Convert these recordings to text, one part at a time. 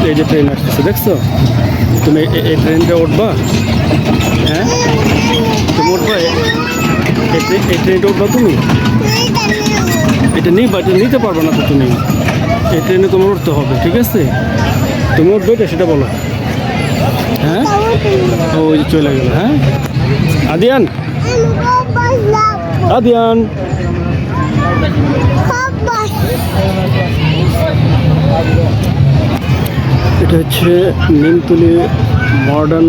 এই যে ট্রেন আসতেছে, দেখছো? তুমি এই ট্রেনটা উঠবা? হ্যাঁ, তুমি উঠবা? এই ট্রেনটা উঠবা তুমি? এটা নিবা? এটা নিতে পারবে না তো তুমি। এই ট্রেনে তোমার উঠতে হবে, ঠিক আছে? তুমি উঠবে এটা, সেটা বলো। হ্যাঁ, ওই যে চলে গেল। হ্যাঁ, আদিয়ান, আদিয়ান, এটা হচ্ছে নিমতলি মডার্ন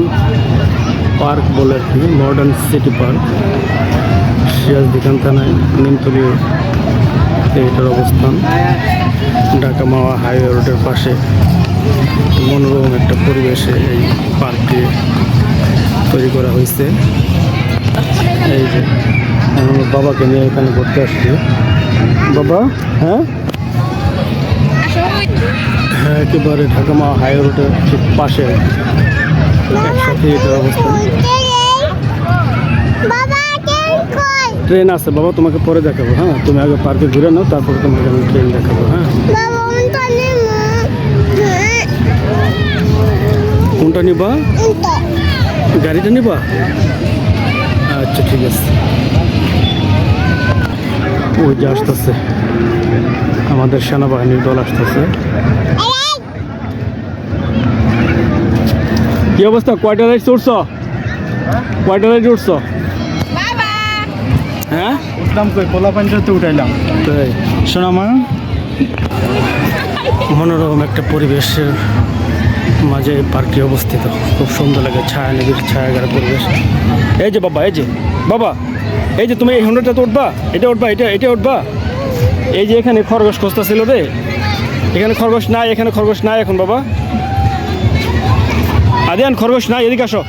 পার্ক বলে আর কি, মডার্ন সিটি পার্ক। সিরাজদিখান থানায় নিমতলি এটার অবস্থান। ঢাকা মাওয়া হাইওয়ে রোডের পাশে মনোরম একটা পরিবেশে এই পার্কটি তৈরি করা হয়েছে। এই যে আমার বাবাকে নিয়ে এখানে ঘুরতে আসছি। বাবা, হ্যাঁ হ্যাঁ, একেবারে ঢাকা মাওয়া হাইওয়ে রোডের ঠিক পাশে একসাথে এটার অবস্থান। ট্রেন আছে বাবা, তোমাকে পরে দেখাবো। হ্যাঁ, তুমি আগে পার্কে ঘুরে নাও, তারপরে তোমাকে আমি ট্রেন দেখাবো। হ্যাঁ, কোনটা নিবা? গাড়িটা নিবা? আচ্ছা, ঠিক আছে। ওই যে আসতেছে আমাদের সেনাবাহিনীর দল আসতেছে। কি অবস্থা? কয়টা রাইড উঠছ? কয়টা রাইড উঠছ? হ্যাঁ, উঠলাম কই, পোলা পাঞ্চায়েতে উঠাইলাম। তাই শোনা মা, মনোরম একটা পরিবেশের মাঝে পার্কটি অবস্থিত। খুব সুন্দর লাগে, ছায়া নিবিড় ছায়াগার পরিবেশ। এই যে বাবা, এই যে বাবা, এই যে তুমি এই হুন্ডাটা উঠবা? এটা উঠবা? এটা উঠবা? এই যে এখানে খরগোশ খোঁজটা ছিল রে, এখানে খরগোশ নাই, এখানে খরগোশ নাই এখন বাবা। আদিয়ান, খরগোশ নাই, এদিকে আসো।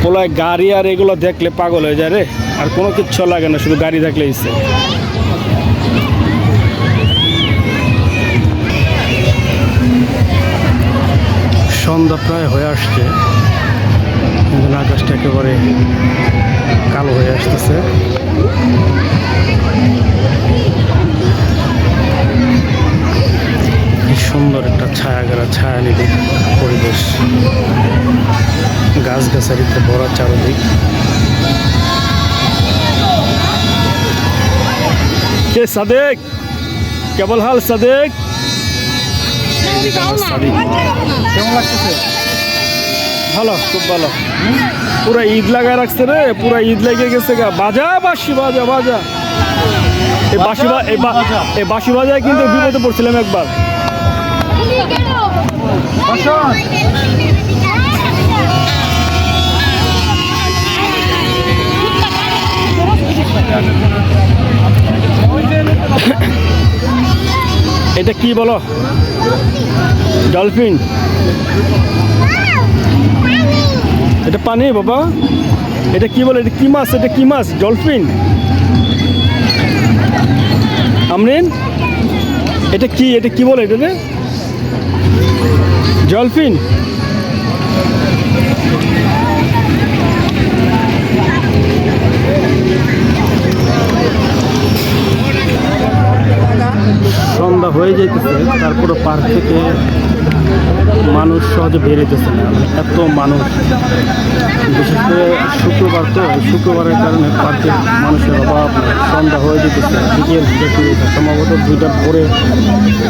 পোলায় গাড়ি আর এগুলো দেখলে পাগল হয়ে যায় রে, আর কোনো কিচ্ছু লাগে না, শুধু গাড়ি দেখলে ইচ্ছে। সন্ধ্যা প্রায় হয়ে আসছে, আকাশটা একেবারে কালো হয়ে আসতেছে। সুন্দর একটা ছায়াগারা ছায়া নিবিড় পরিবেশ, গাছগাছালিতে ভরা চারদিক। কে সাদেক, কেবল হাল সাদেক? কেমন লাগতেছে? ভালো, খুব ভালো। পুরা ঈদ লাগায় রাখছে রে, পুরা ঈদ লেগে গেছে গা। বাজা বাঁশি, বাজা বাজা। এই বাঁশি বাজায় কিন্তু বিপদে পড়ছিলাম একবার। এটা কি বলো? ডলফিন? এটা পানি বাবা? এটা কি বলে? এটা কি মাছ? এটা কি মাছ? ডলফিন? আমরিন, এটা কি? এটা কি বলে? এটা ডলফিন? সন্ধ্যা হয়ে যাইতেছে, তারপরে পার্ক থেকে মানুষ সহজে বেরোতেছে না, এত মানুষ। বিশেষ করে শুক্রবার, তো শুক্রবারের কারণে পার্কে মানুষের অভাব। সন্ধ্যা হয়ে যেতেছে, বিকেল থেকে সম্ভবত 2টার পরে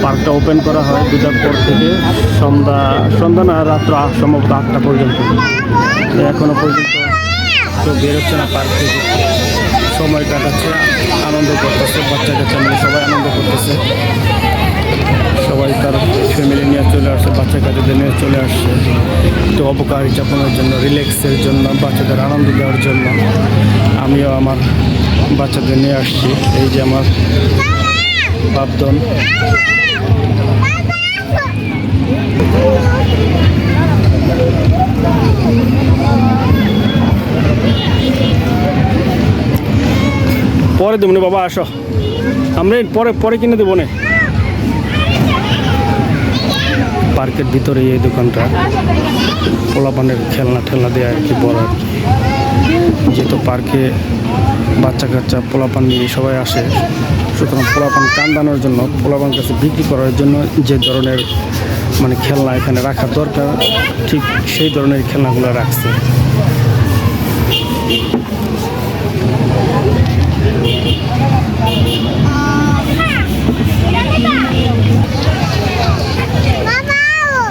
পার্কটা ওপেন করা হয়। 2টার পর থেকে সন্ধ্যা না, রাত্র সম্ভবত 8টা পর্যন্ত। এখনো পর্যন্ত কেউ বেরোচ্ছে না পার্ক থেকে, সময় কাটাচ্ছে, আনন্দ করতেছে। বাচ্চা কাচ্চা নিয়ে সবাই আনন্দ করতেছে, সবাই তার ফ্যামিলি নিয়ে চলে আসছে, বাচ্চা কাচ্চাদের নিয়ে চলে আসছে একটু অবকাশ যাপনের জন্য, রিল্যাক্সের জন্য, বাচ্চাদের আনন্দ দেওয়ার জন্য। আমিও আমার বাচ্চাদের নিয়ে আসছি। এই যে আমার বাপদন। পরে দেবো না বাবা, আসো। আমরা পরে কিনে দেবো না। পার্কের ভিতরে এই দোকানটা পোলাপানের খেলনা ঠেলনা দেওয়া আর কি, বড় আর কি। যেহেতু পার্কে বাচ্চা কাচ্চা পোলাপান নিয়ে সবাই আসে। সুতরাং পোলাপান কান্দানোর জন্য, পোলাপান কাছে বিক্রি করার জন্য যে ধরনের মানে খেলনা এখানে রাখা দরকার, ঠিক সেই ধরনের খেলনাগুলো রাখছে।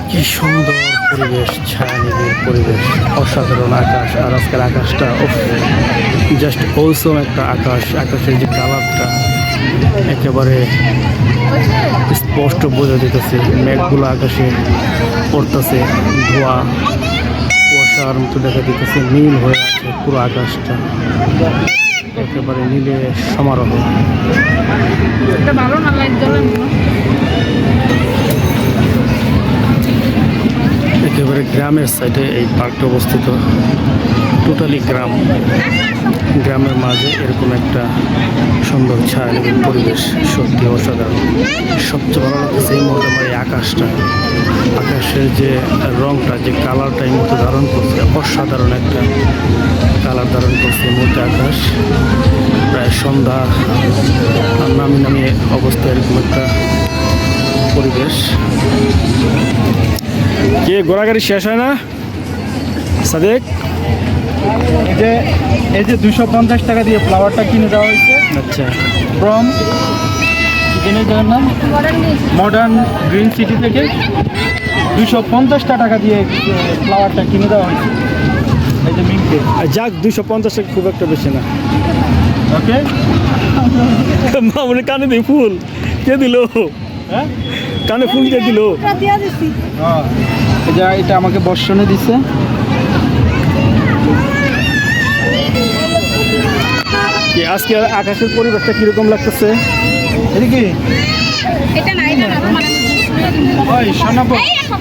কি সুন্দর পরিবেশ, ছায়ানিবিড় পরিবেশ, অসাধারণ আকাশ। আর আজকের আকাশটা জাস্ট ওসম একটা আকাশ। আকাশের যে কালারটা একেবারে স্পষ্ট বোঝা যেতেছে। মেঘগুলো আকাশে পড়তেছে, ধোয়া কুয়াশার মতো দেখা দিতেছে। নীল হয়ে আছে পুরো আকাশটা, একেবারে নীলে সমারোহ। একেবারে গ্রামের সাইডে এই পার্কটা অবস্থিত। টোটালি গ্রাম, গ্রামের মাঝে এরকম একটা সুন্দর ছায়ানিবিড় পরিবেশ সত্যি অসাধারণ। সবচেয়ে ভালো লাগছে এই মুহূর্তে আমার এই আকাশটা। আকাশের যে রংটা, যে কালারটা এই মুহূর্তে ধারণ করছে, অসাধারণ একটা কালার ধারণ করছে এই মুহূর্তে আকাশ। প্রায় সন্ধ্যা নামি নামিয়ে অবস্থা, এরকম একটা পরিবেশ। কে ঘোরাঘুরি শেষ হয় না সাদেক? এই যে 250 টাকা দিয়ে ফ্লাওয়ারটা কিনে দেওয়া হয়েছে আচ্ছা, ফ্রম জিনিস নাম মডার্ন গ্রিন সিটি থেকে 250 টাকা দিয়ে ফ্লাওয়ারটা কিনে দেওয়া হয়েছে। এই যে মিন্টে যাক 250 টাকা খুব একটা বেশি না। ওকে, মামুনি কানে দিই ফুল কে দিল? হ্যাঁ, কানে ফুল কে দিল? এই যে এটা আমাকে বর্ষণে দিছে। কি আজকে আকাশের পরিবেশটা কিরকম লাগতেছে? এটা কি এটা না, এটা না, মানে ওই সোনাপো এই রাখো,